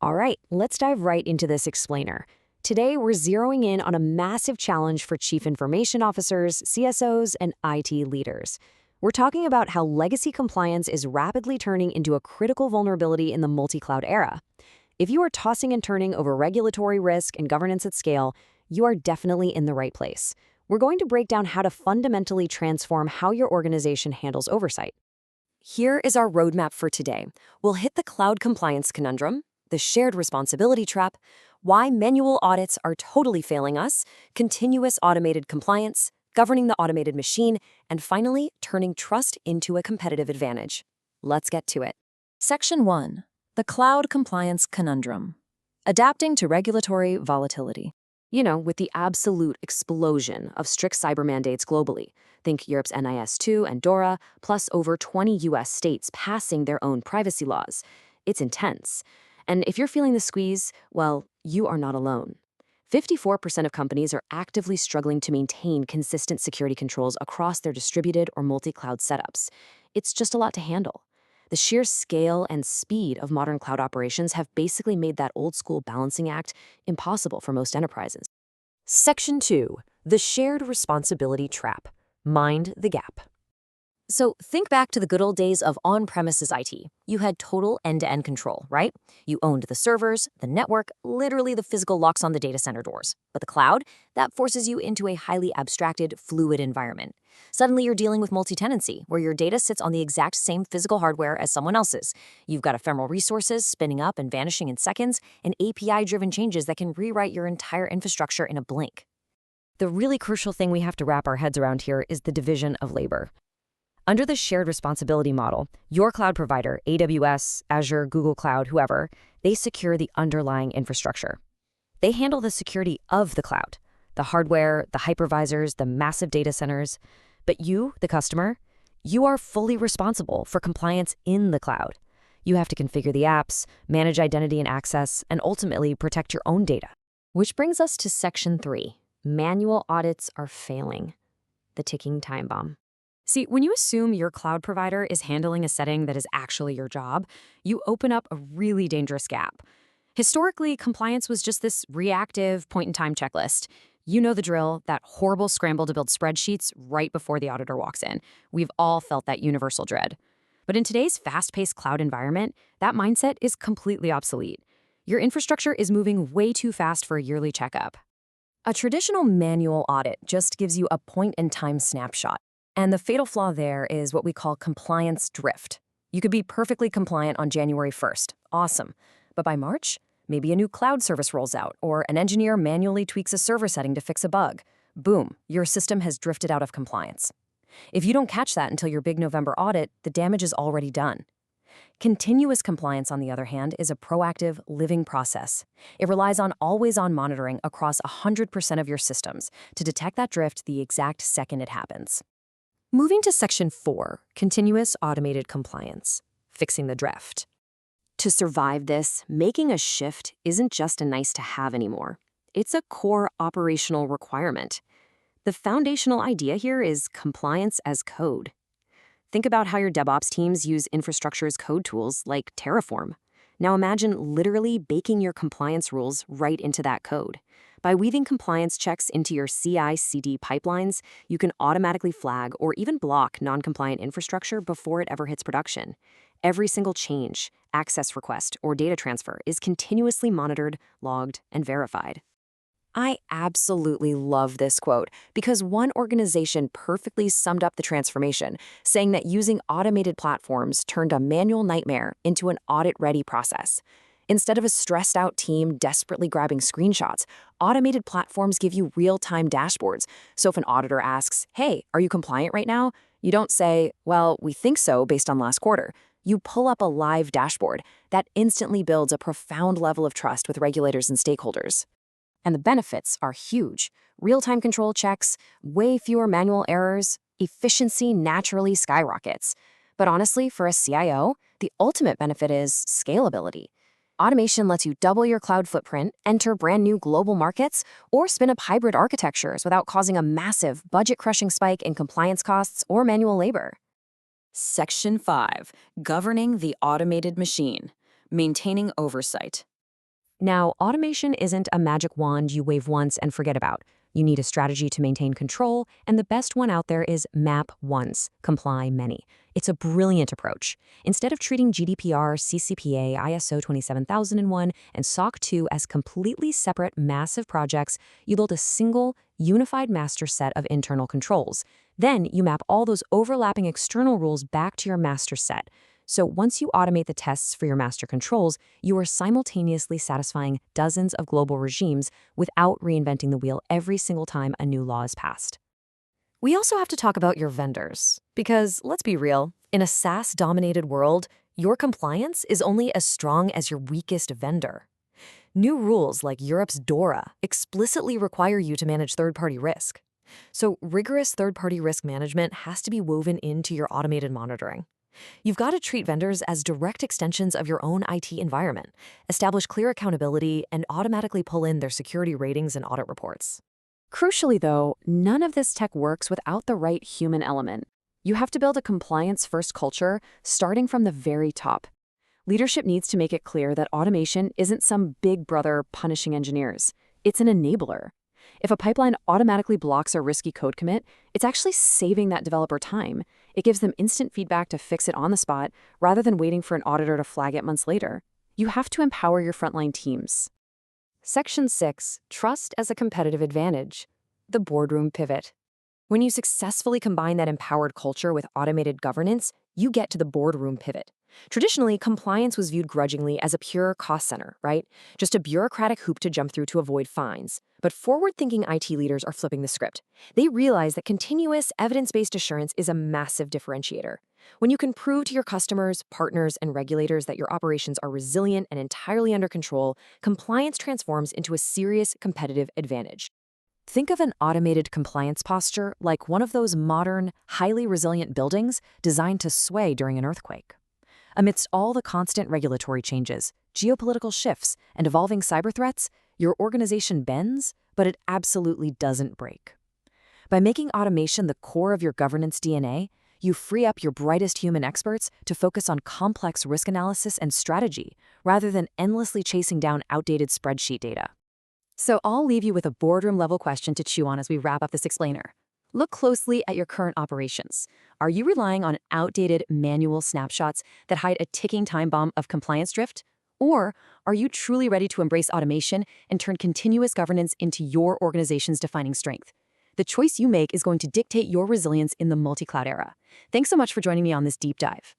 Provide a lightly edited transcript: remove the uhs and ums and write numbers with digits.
All right, let's dive right into this explainer. Today, we're zeroing in on a massive challenge for chief information officers, CSOs, and IT leaders. We're talking about how legacy compliance is rapidly turning into a critical vulnerability in the multi-cloud era. If you are tossing and turning over regulatory risk and governance at scale, you are definitely in the right place. We're going to break down how to fundamentally transform how your organization handles oversight. Here is our roadmap for today. We'll hit the cloud compliance conundrum, the shared responsibility trap, why manual audits are totally failing us, continuous automated compliance, governing the automated machine, and finally, turning trust into a competitive advantage. Let's get to it. Section 1. The Cloud Compliance Conundrum. Adapting to regulatory volatility. With the absolute explosion of strict cyber mandates globally, think Europe's NIS2 and DORA, plus over 20 US states passing their own privacy laws. It's intense. And if you're feeling the squeeze, well, you are not alone. 54% of companies are actively struggling to maintain consistent security controls across their distributed or multi-cloud setups. It's just a lot to handle. The sheer scale and speed of modern cloud operations have basically made that old-school balancing act impossible for most enterprises. Section 2. The Shared Responsibility Trap. Mind the gap. So think back to the good old days of on-premises IT. You had total end-to-end control, right? You owned the servers, the network, literally the physical locks on the data center doors. But the cloud, that forces you into a highly abstracted, fluid environment. Suddenly you're dealing with multi-tenancy, where your data sits on the exact same physical hardware as someone else's. You've got ephemeral resources spinning up and vanishing in seconds, and API-driven changes that can rewrite your entire infrastructure in a blink. The really crucial thing we have to wrap our heads around here is the division of labor. Under the shared responsibility model, your cloud provider, AWS, Azure, Google Cloud, whoever, they secure the underlying infrastructure. They handle the security of the cloud, the hardware, the hypervisors, the massive data centers. But you, the customer, you are fully responsible for compliance in the cloud. You have to configure the apps, manage identity and access, and ultimately protect your own data. Which brings us to Section 3. Manual audits are failing. The ticking time bomb. See, when you assume your cloud provider is handling a setting that is actually your job, you open up a really dangerous gap. Historically, compliance was just this reactive point-in-time checklist. You know the drill, that horrible scramble to build spreadsheets right before the auditor walks in. We've all felt that universal dread. But in today's fast-paced cloud environment, that mindset is completely obsolete. Your infrastructure is moving way too fast for a yearly checkup. A traditional manual audit just gives you a point-in-time snapshot. And the fatal flaw there is what we call compliance drift. You could be perfectly compliant on January 1st. Awesome. But by March, maybe a new cloud service rolls out, or an engineer manually tweaks a server setting to fix a bug. Boom, your system has drifted out of compliance. If you don't catch that until your big November audit, the damage is already done. Continuous compliance, on the other hand, is a proactive, living process. It relies on always-on monitoring across 100% of your systems to detect that drift the exact second it happens. Moving to Section 4, Continuous Automated Compliance, Fixing the Drift. To survive this, making a shift isn't just a nice-to-have anymore. It's a core operational requirement. The foundational idea here is compliance as code. Think about how your DevOps teams use infrastructure as code tools like Terraform. Now imagine literally baking your compliance rules right into that code. By weaving compliance checks into your CI/CD pipelines, you can automatically flag or even block non-compliant infrastructure before it ever hits production. Every single change, access request, or data transfer is continuously monitored, logged, and verified. I absolutely love this quote because one organization perfectly summed up the transformation, saying that using automated platforms turned a manual nightmare into an audit-ready process. Instead of a stressed-out team desperately grabbing screenshots, automated platforms give you real-time dashboards. So if an auditor asks, "Hey, are you compliant right now?" you don't say, "Well, we think so based on last quarter." You pull up a live dashboard that instantly builds a profound level of trust with regulators and stakeholders. And the benefits are huge. Real-time control checks, way fewer manual errors, efficiency naturally skyrockets. But honestly, for a CIO, the ultimate benefit is scalability. Automation lets you double your cloud footprint, enter brand new global markets, or spin up hybrid architectures without causing a massive budget-crushing spike in compliance costs or manual labor. Section 5. Governing the automated machine. Maintaining oversight. Now, automation isn't a magic wand you wave once and forget about. You need a strategy to maintain control, and the best one out there is map once, comply many. It's a brilliant approach. Instead of treating GDPR, CCPA, ISO 27001, and SOC 2 as completely separate massive projects, you build a single, unified master set of internal controls. Then you map all those overlapping external rules back to your master set. So once you automate the tests for your master controls, you are simultaneously satisfying dozens of global regimes without reinventing the wheel every single time a new law is passed. We also have to talk about your vendors. Because, let's be real, in a SaaS-dominated world, your compliance is only as strong as your weakest vendor. New rules like Europe's DORA explicitly require you to manage third-party risk. So rigorous third-party risk management has to be woven into your automated monitoring. You've got to treat vendors as direct extensions of your own IT environment, establish clear accountability, and automatically pull in their security ratings and audit reports. Crucially, though, none of this tech works without the right human element. You have to build a compliance-first culture, starting from the very top. Leadership needs to make it clear that automation isn't some big brother punishing engineers. It's an enabler. If a pipeline automatically blocks a risky code commit, it's actually saving that developer time. It gives them instant feedback to fix it on the spot, rather than waiting for an auditor to flag it months later. You have to empower your frontline teams. Section 6, Trust as a Competitive Advantage. The boardroom pivot. When you successfully combine that empowered culture with automated governance, you get to the boardroom pivot. Traditionally, compliance was viewed grudgingly as a pure cost center, right? Just a bureaucratic hoop to jump through to avoid fines. But forward-thinking IT leaders are flipping the script. They realize that continuous, evidence-based assurance is a massive differentiator. When you can prove to your customers, partners, and regulators that your operations are resilient and entirely under control, compliance transforms into a serious competitive advantage. Think of an automated compliance posture like one of those modern, highly resilient buildings designed to sway during an earthquake. Amidst all the constant regulatory changes, geopolitical shifts, and evolving cyber threats, your organization bends, but it absolutely doesn't break. By making automation the core of your governance DNA, you free up your brightest human experts to focus on complex risk analysis and strategy, rather than endlessly chasing down outdated spreadsheet data. So I'll leave you with a boardroom-level question to chew on as we wrap up this explainer. Look closely at your current operations. Are you relying on outdated manual snapshots that hide a ticking time bomb of compliance drift? Or are you truly ready to embrace automation and turn continuous governance into your organization's defining strength? The choice you make is going to dictate your resilience in the multi-cloud era. Thanks so much for joining me on this deep dive.